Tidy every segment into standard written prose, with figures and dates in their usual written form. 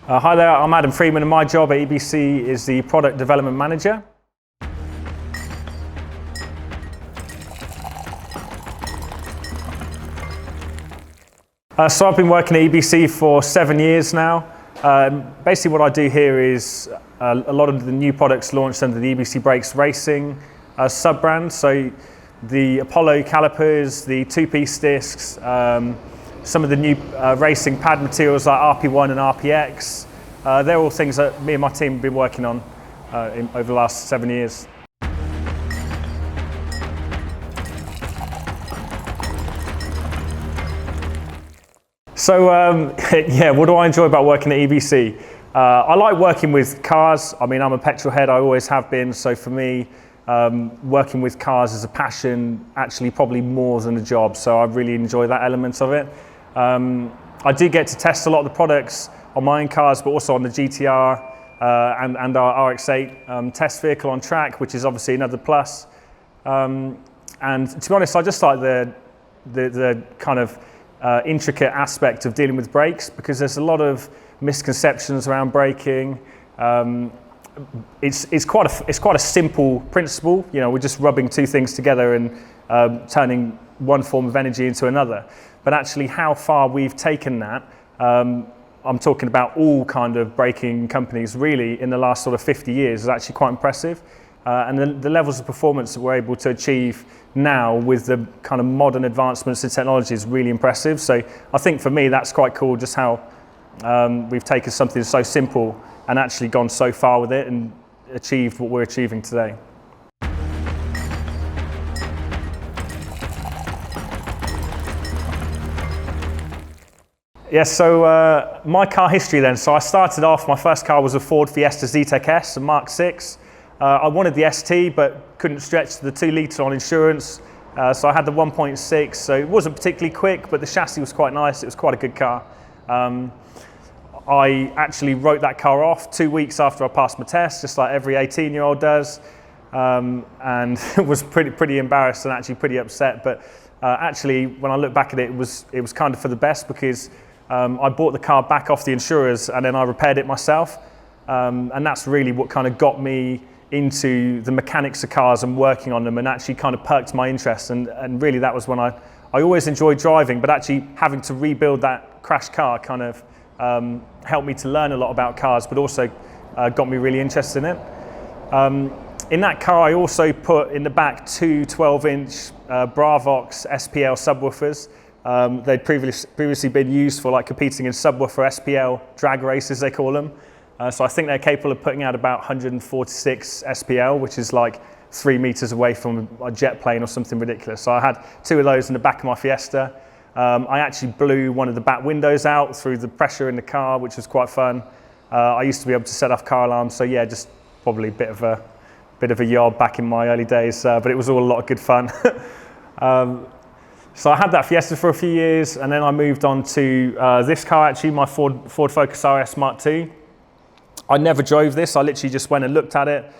Hi there, I'm Adam Freeman and my job at EBC is the Product Development Manager. So I've been working at EBC for 7 years now. Basically what I do here is a lot of the new products launched under the EBC Brakes Racing sub-brand. So the Apollo calipers, the two-piece discs, some of the new racing pad materials like RP1 and RPX. They're all things that me and my team have been working on over the last 7 years. So yeah, what do I enjoy about working at EBC? I like working with cars. I mean, I'm a petrol head, I always have been. So for me, working with cars is a passion, actually probably more than a job. So I really enjoy that element of it. I do get to test a lot of the products on my own cars, but also on the GTR and our RX8 test vehicle on track, which is obviously another plus. And to be honest, I just like the kind of intricate aspect of dealing with brakes, because there's a lot of misconceptions around braking. It's quite a simple principle. You know, we're just rubbing two things together and turning one form of energy into another. But actually, how far we've taken that, I'm talking about all kind of braking companies really in the last sort of 50 years, is actually quite impressive. And the levels of performance that we're able to achieve now with the kind of modern advancements in technology is really impressive. So I think for me that's quite cool, just how we've taken something so simple and actually gone so far with it and achieved what we're achieving today. Yes, so my car history then. So I started off, my first car was a Ford Fiesta Zetec S, a Mark 6. I wanted the ST, but couldn't stretch to the 2 litre on insurance. So I had the 1.6, so it wasn't particularly quick, but the chassis was quite nice. It was quite a good car. I actually wrote that car off 2 weeks after I passed my test, just like every 18-year-old does. And was pretty embarrassed and actually pretty upset. But actually, when I look back at it, it was kind of for the best, because I bought the car back off the insurers and then I repaired it myself. And that's really what kind of got me into the mechanics of cars and working on them, and actually kind of perked my interest. And really that was when I always enjoyed driving, but actually having to rebuild that crashed car kind of helped me to learn a lot about cars, but also got me really interested in it. In that car I also put in the back two 12-inch Bravox SPL subwoofers. They'd previously been used for like competing in subwoofer SPL drag races, they call them. So I think they're capable of putting out about 146 SPL, which is like 3 meters away from a jet plane or something ridiculous. So I had two of those in the back of my Fiesta. I actually blew one of the back windows out through the pressure in the car, which was quite fun. I used to be able to set off car alarms, so yeah, just probably a bit of a yob back in my early days, but it was all a lot of good fun. So I had that Fiesta for a few years, and then I moved on to this car actually, my Ford Focus RS Mark II. I never drove this, I literally just went and looked at it.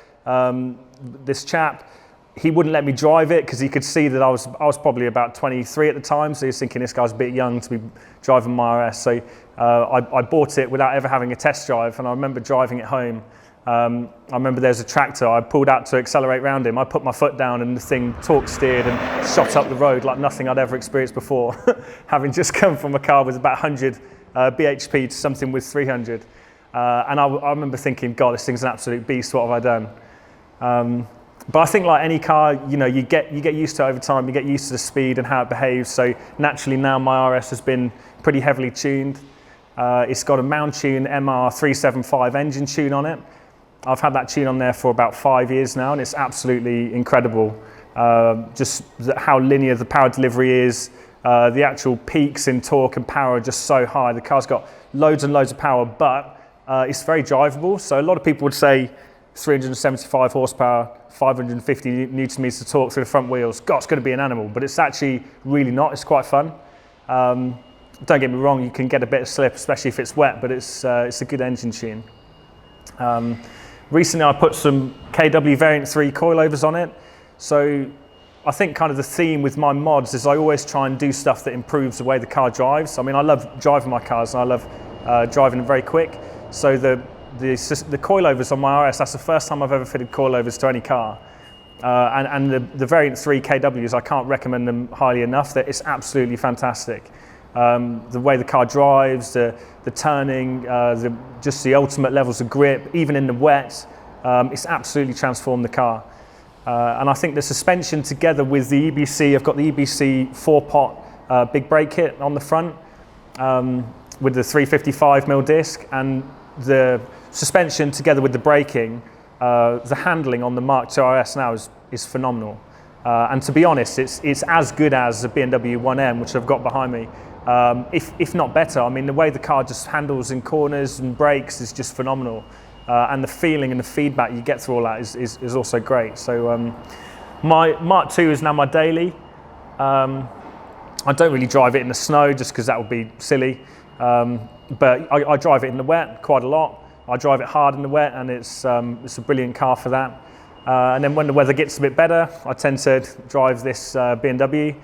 This chap, he wouldn't let me drive it because he could see that I was probably about 23 at the time, so he was thinking this guy's a bit young to be driving my RS. So I bought it without ever having a test drive, and I remember driving it home. I remember there was a tractor, I pulled out to accelerate around him, I put my foot down and the thing torque steered and shot up the road like nothing I'd ever experienced before, having just come from a car with about 100 bhp to something with 300. And I remember thinking, God, this thing's an absolute beast, what have I done? But I think like any car, you know, you get used to it over time, you get used to the speed and how it behaves. So naturally now my RS has been pretty heavily tuned. It's got a Mount Tune MR375 engine tune on it. I've had that tune on there for about 5 years now, and it's absolutely incredible. Just how linear the power delivery is. The actual peaks in torque and power are just so high. The car's got loads and loads of power, but it's very drivable. So a lot of people would say 375 horsepower, 550 newton meters of torque through the front wheels. God, it's going to be an animal, but it's actually really not. It's quite fun. Don't get me wrong, you can get a bit of slip, especially if it's wet, but it's a good engine tune. Recently I put some KW Variant 3 coilovers on it. So I think kind of the theme with my mods is I always try and do stuff that improves the way the car drives. I mean, I love driving my cars and I love driving them very quick. So the coilovers on my RS, that's the first time I've ever fitted coilovers to any car. And the Variant 3 KWs, I can't recommend them highly enough. It's absolutely fantastic. The way the car drives, the turning, just the ultimate levels of grip, even in the wet, it's absolutely transformed the car. And I think the suspension together with the EBC, I've got the EBC 4-pot big brake kit on the front with the 355mm disc, and the suspension together with the braking, the handling on the Mark II RS now is phenomenal. And to be honest, it's as good as the BMW 1M, which I've got behind me, if not better. I mean, the way the car just handles in corners and brakes is just phenomenal. And the feeling and the feedback you get through all that is also great. So my Mark II is now my daily. I don't really drive it in the snow just because that would be silly. But I drive it in the wet quite a lot. I drive it hard in the wet, and it's a brilliant car for that. And then when the weather gets a bit better, I tend to drive this BMW.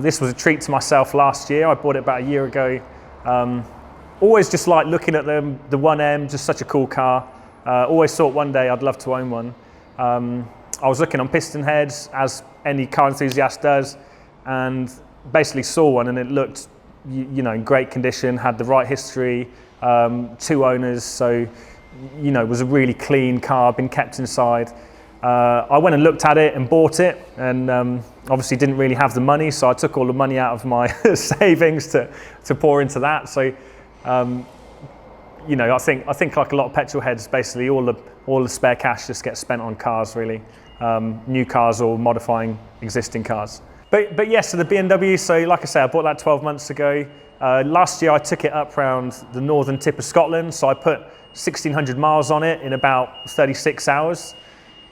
This was a treat to myself last year. I bought it about a year ago. Always just like looking at them, the 1M, just such a cool car. Always thought one day I'd love to own one. I was looking on piston heads, as any car enthusiast does, and basically saw one, and it looked, in great condition, had the right history, 2 owners, so, it was a really clean car, been kept inside. I went and looked at it and bought it, and obviously didn't really have the money, so I took all the money out of my savings to pour into that. So, I think like a lot of petrol heads, basically all the spare cash just gets spent on cars, really, new cars or modifying existing cars. But yes, so the BMW. So like I say, I bought that 12 months ago. Last year I took it up around the northern tip of Scotland, so I put 1,600 miles on it in about 36 hours.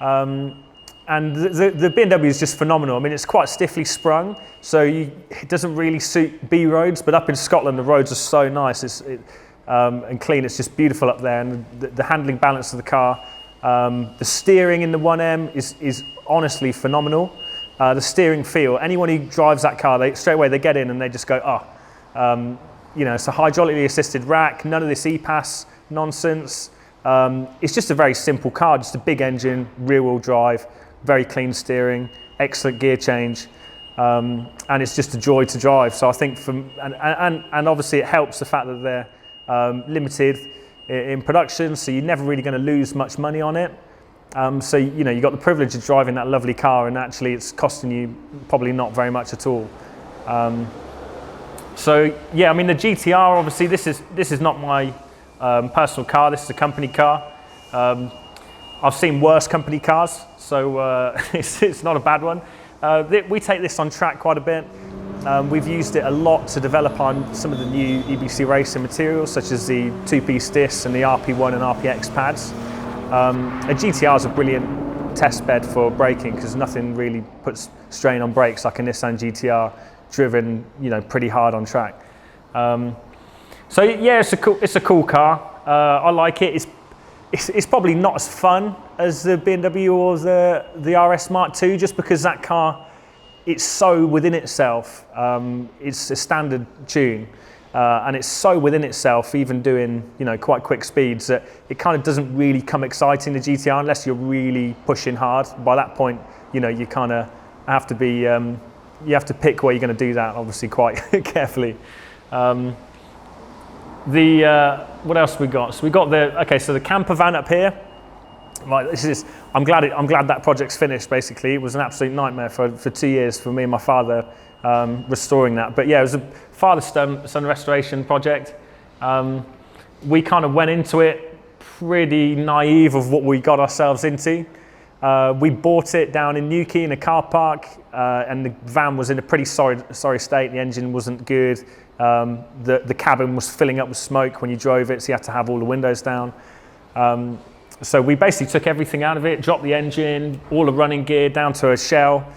And the BMW is just phenomenal. I mean, it's quite stiffly sprung, so it doesn't really suit B roads, but up in Scotland the roads are so nice and clean. It's just beautiful up there, and the handling balance of the car. The steering in the 1M is honestly phenomenal. The steering feel, anyone who drives that car, straight away they get in and they just go, it's a hydraulically assisted rack, none of this EPAS nonsense. It's just a very simple car, just a big engine, rear wheel drive, very clean steering, excellent gear change, and it's just a joy to drive. So I think and obviously it helps the fact that they're limited in production, so you're never really going to lose much money on it. So you got the privilege of driving that lovely car, and actually it's costing you probably not very much at all. So yeah, I mean the GTR, obviously this is not my personal car. This is a company car. I've seen worse company cars, so it's not a bad one. We take this on track quite a bit. We've used it a lot to develop on some of the new EBC racing materials, such as the 2-piece discs and the RP1 and RPX pads. A GTR is a brilliant test bed for braking because nothing really puts strain on brakes like a Nissan GTR driven, pretty hard on track. So yeah, it's a cool car. I like it. It's probably not as fun as the BMW or the RS Mark II, just because that car, it's so within itself. It's a standard tune. And it's so within itself, even doing quite quick speeds, that it kind of doesn't really come exciting, the GTR, unless you're really pushing hard. By that point, you kind of have to be, you have to pick where you're going to do that, obviously quite carefully. What else we got? So we got so the camper van up here. Right, I'm glad that project's finished. Basically, it was an absolute nightmare for 2 years for me and my father restoring that. But yeah, it was a father-son restoration project. We kind of went into it pretty naive of what we got ourselves into. We bought it down in Newquay in a car park, and the van was in a pretty sorry state. The engine wasn't good. The cabin was filling up with smoke when you drove it, so you had to have all the windows down. So we basically took everything out of it, dropped the engine, all the running gear down to a shell,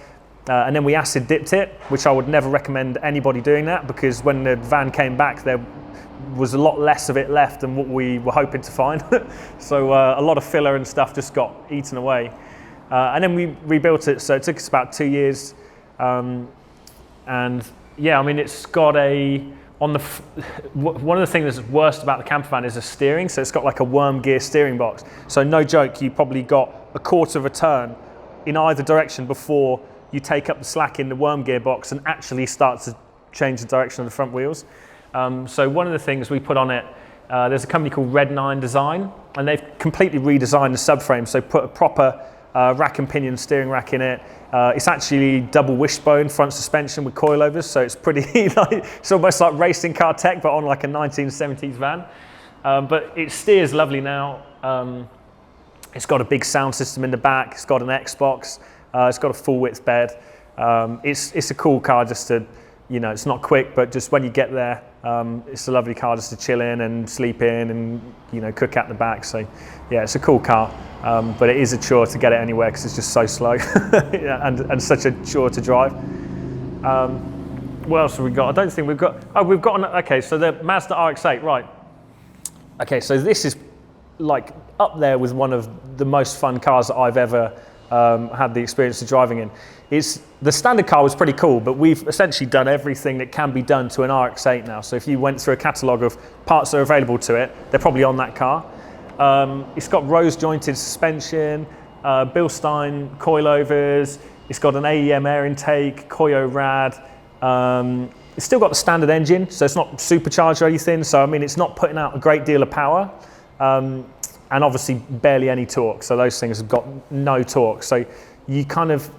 and then we acid dipped it, which I would never recommend anybody doing that, because when the van came back, there was a lot less of it left than what we were hoping to find. So a lot of filler and stuff just got eaten away. And then we rebuilt it, so it took us about 2 years. And yeah, I mean, it's got on one of the things that's worst about the camper van is the steering. So it's got like a worm gear steering box. So no joke, you probably got a quarter of a turn in either direction before you take up the slack in the worm gear box and actually start to change the direction of the front wheels. So one of the things we put on it, there's a company called Red 9 Design, and they've completely redesigned the subframe. So put a proper rack and pinion steering rack in it. It's actually double wishbone front suspension with coilovers, so it's pretty like, it's almost like racing car tech, but on like a 1970s van. But it steers lovely now. It's got a big sound system in the back. It's got an Xbox. It's got a full width bed. It's a cool car just to, it's not quick, but just when you get there, it's a lovely car just to chill in and sleep in and, cook out the back. So yeah, it's a cool car, but it is a chore to get it anywhere because it's just so slow and such a chore to drive. What else have we got? I don't think we've got, okay, so the Mazda RX8, right. Okay, so this is like up there with one of the most fun cars that I've ever had the experience of driving in. The standard car was pretty cool, but we've essentially done everything that can be done to an RX8 now. So if you went through a catalogue of parts that are available to it, they're probably on that car. It's got rose jointed suspension, Bilstein coilovers, it's got an AEM air intake, Koyo rad. It's still got the standard engine, so it's not supercharged or anything. So I mean, it's not putting out a great deal of power. And obviously barely any torque. So those things have got no torque. So you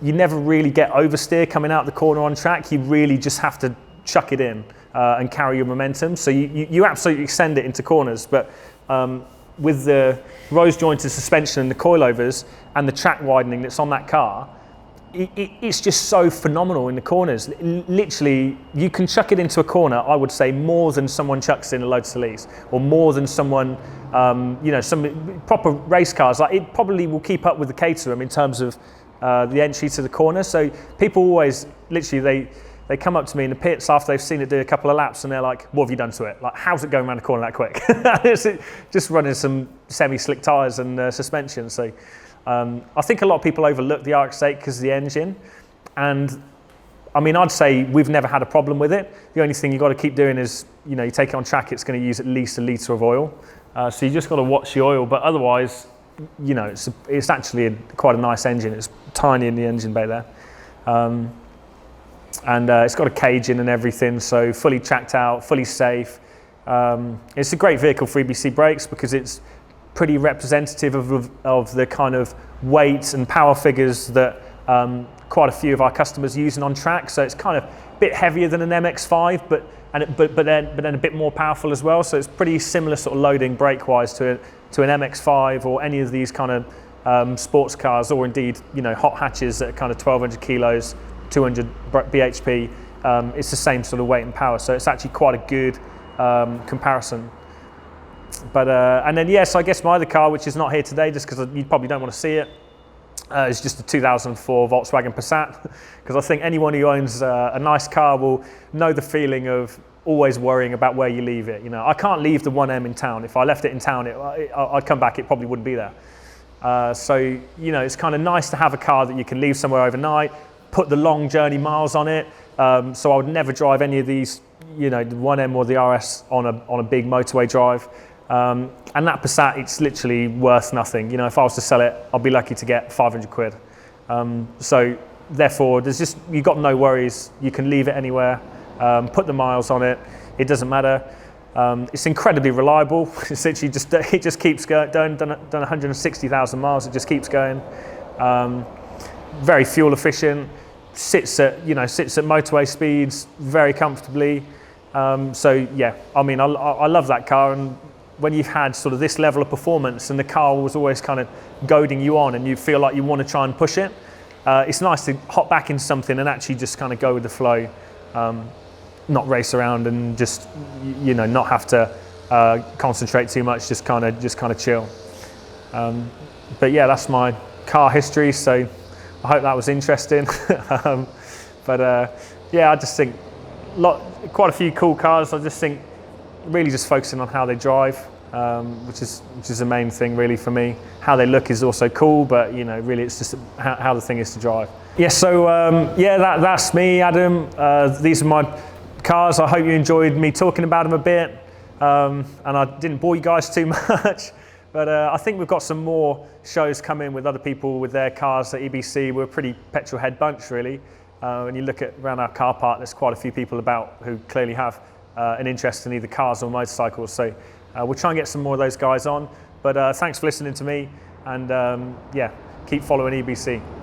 never really get oversteer coming out the corner on track. You really just have to chuck it in and carry your momentum. So you absolutely send it into corners. But with the rose jointed suspension and the coilovers and the track widening that's on that car, it's just so phenomenal in the corners. Literally, you can chuck it into a corner, I would say, more than someone chucks in a Lotus Elise, or more than someone, some proper race cars. Like, it probably will keep up with the Caterham in terms of the entry to the corner. So people always, literally, they come up to me in the pits after they've seen it do a couple of laps, and they're like, what have you done to it? Like, how's it going around the corner that quick? It's just running some semi-slick tyres and suspension. So I think a lot of people overlook the RX8 because of the engine, and I mean, I'd say we've never had a problem with it. The only thing you've got to keep doing is, you take it on track, it's going to use at least a litre of oil. So you just got to watch the oil, but otherwise, it's actually quite a nice engine. It's tiny in the engine bay there. And it's got a cage in and everything, so fully tracked out, fully safe. It's a great vehicle for EBC Brakes because it's pretty representative of the kind of weight and power figures that quite a few of our customers using on track. So it's kind of a bit heavier than an MX-5, but then a bit more powerful as well. So it's pretty similar sort of loading brake-wise to an MX-5 or any of these kind of sports cars, or indeed hot hatches at kind of 1,200 kilos, 200 bhp. It's the same sort of weight and power. So it's actually quite a good comparison. But and then yes, I guess my other car, which is not here today, just because you probably don't want to see it, is just a 2004 Volkswagen Passat. Because I think anyone who owns a nice car will know the feeling of always worrying about where you leave it. I can't leave the 1M in town. If I left it in town, I'd come back, it probably wouldn't be there. So it's kind of nice to have a car that you can leave somewhere overnight, put the long journey miles on it. So I would never drive any of these, the 1M or the RS on a big motorway drive. And that Passat, it's literally worth nothing. If I was to sell it, I'd be lucky to get 500 quid. So therefore, you've got no worries. You can leave it anywhere, put the miles on it. It doesn't matter. It's incredibly reliable. It's literally it just keeps going. Done 160,000 miles. It just keeps going. Very fuel efficient. Sits at motorway speeds very comfortably. So yeah, I mean, I love that car. And when you've had sort of this level of performance and the car was always kind of goading you on and you feel like you want to try and push it, it's nice to hop back into something and actually just kind of go with the flow, not race around and just, not have to concentrate too much, just kind of chill. But yeah, that's my car history. So I hope that was interesting. Yeah, I just think quite a few cool cars. I just think really just focusing on how they drive, which is the main thing really for me. How they look is also cool, but really it's just how the thing is to drive. Yeah, so that's me, Adam. These are my cars. I hope you enjoyed me talking about them a bit, and I didn't bore you guys too much. But I think we've got some more shows coming with other people with their cars at EBC. We're a pretty petrol head bunch, really. When you look at around our car park, there's quite a few people about who clearly have an interest in either cars or motorcycles. So we'll try and get some more of those guys on. But thanks for listening to me, and yeah, keep following EBC.